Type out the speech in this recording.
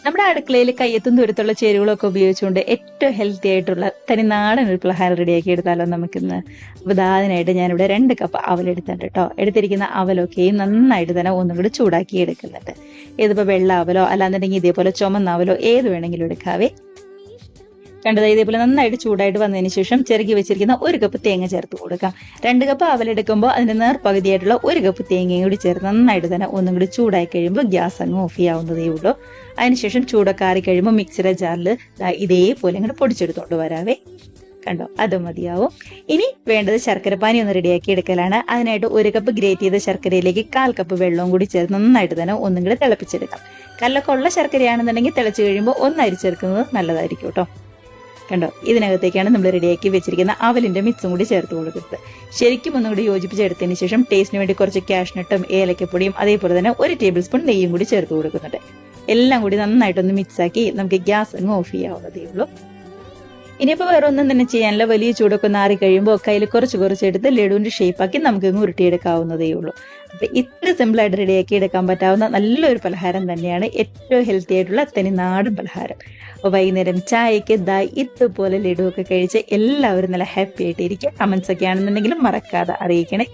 നമ്മുടെ അടുക്കളയിൽ കയ്യെത്തും ദൂരത്തുള്ള ചേരുവകളൊക്കെ ഉപയോഗിച്ചുകൊണ്ട് ഏറ്റവും ഹെൽത്തി ആയിട്ടുള്ള തനിനാടൻ ഒരു പലഹാരം റെഡിയാക്കി എടുത്താലോ നമുക്കിന്ന്. അപ്പോൾ അതിനായിട്ട് ഞാനിവിടെ 2 കപ്പ് അവലെടുത്തിട്ടുണ്ട് കേട്ടോ. എടുത്തിരിക്കുന്ന അവലൊക്കെ നന്നായിട്ട് തന്നെ ഒന്നും കൂടി ചൂടാക്കി എടുക്കുന്നുണ്ട്. ഇതിപ്പോൾ വെള്ള അവലോ അല്ലാന്നുണ്ടെങ്കിൽ ഇതേപോലെ ചുമന്ന അവലോ ഏത് വേണമെങ്കിലും എടുക്കാവേ. കണ്ടത് ഇതേപോലെ നന്നായിട്ട് ചൂടായിട്ട് വന്നതിന് ശേഷം ചിരകി വെച്ചിരിക്കുന്ന 1 കപ്പ് തേങ്ങ ചേർത്ത് കൊടുക്കാം. 2 കപ്പ് അവലെടുക്കുമ്പോൾ അതിന്റെ നേർപകുതിയായിട്ടുള്ള 1 കപ്പ് തേങ്ങയും കൂടി ചേർത്ത് നന്നായിട്ട് തന്നെ ഒന്നും കൂടി ചൂടായി കഴിയുമ്പോൾ ഗ്യാസ് അങ്ങ് ഓഫ് ചെയ്യാവുന്നതേ ഉള്ളൂ. അതിനുശേഷം ചൂടൊക്കെ ആറി കഴിയുമ്പോൾ മിക്സിയുടെ ജാറിൽ ഇതേപോലെ ഇങ്ങോട്ട് പൊടിച്ചെടുത്തോണ്ട് വരാവേ. കണ്ടോ, അത് മതിയാവും. ഇനി വേണ്ടത് ശർക്കരപ്പാനി ഒന്ന് റെഡിയാക്കി എടുക്കലാണ്. അതിനായിട്ട് 1 കപ്പ് ഗ്രേറ്റ് ചെയ്ത ശർക്കരയിലേക്ക് 1/4 കപ്പ് വെള്ളവും കൂടി ചേർത്ത് നന്നായിട്ട് തന്നെ ഒന്നും കൂടി തിളപ്പിച്ചെടുക്കാം. കല്ലൊക്കെ ഉള്ള ശർക്കരയാണെന്നുണ്ടെങ്കിൽ തിളച്ച് കഴിയുമ്പോൾ ഒന്ന് അരിച്ചെടുക്കുന്നത് നല്ലതായിരിക്കും കേട്ടോ. കണ്ടോ, ഇതിനകത്തേക്കാണ് നമ്മൾ റെഡിയാക്കി വെച്ചിരിക്കുന്ന അവലിന്റെ മിക്സും കൂടി ചേർത്ത് കൊടുക്കുന്നത്. ശരിക്കും ഒന്നും കൂടി യോജിപ്പിച്ചെടുത്തതിന് ശേഷം ടേസ്റ്റിന് വേണ്ടി കുറച്ച് കാഷ്നട്ടും ഏലക്കപ്പൊടിയും അതേപോലെ തന്നെ 1 ടേബിൾ സ്പൂൺ നെയ്യും കൂടി ചേർത്ത് കൊടുക്കുന്നുണ്ട്. എല്ലാം കൂടി നന്നായിട്ടൊന്ന് മിക്സാക്കി നമുക്ക് ഗ്യാസ് അങ്ങ് ഓഫ് ചെയ്യാവുന്നതേ ഉള്ളൂ. ഇനിയിപ്പോൾ വേറെ ഒന്നും തന്നെ ചെയ്യാനില്ല. വലിയ ചൂടൊക്കെ നാറി കഴിയുമ്പോൾ കയ്യിൽ കുറച്ചെടുത്ത് ലഡുവിന്റെ ഷേപ്പാക്കി നമുക്ക് ഇങ്ങ് ഉരുട്ടിയെടുക്കാവുന്നതേ ഉള്ളൂ. അപ്പൊ ഇത്ര സിമ്പിളായിട്ട് റെഡിയാക്കി എടുക്കാൻ പറ്റാവുന്ന നല്ലൊരു പലഹാരം തന്നെയാണ് ഏറ്റവും ഹെൽത്തി ആയിട്ടുള്ള തനിനാടൻ പലഹാരം. അപ്പോൾ വൈകുന്നേരം ചായക്ക് ഇതുപോലെ ലഡു ഒക്കെ കഴിച്ച് എല്ലാവരും നല്ല ഹാപ്പി ആയിട്ട് ഇരിക്കുക. കമന്റ്സ് ഒക്കെ ആണെന്നുണ്ടെങ്കിലും മറക്കാതെ അറിയിക്കണേ.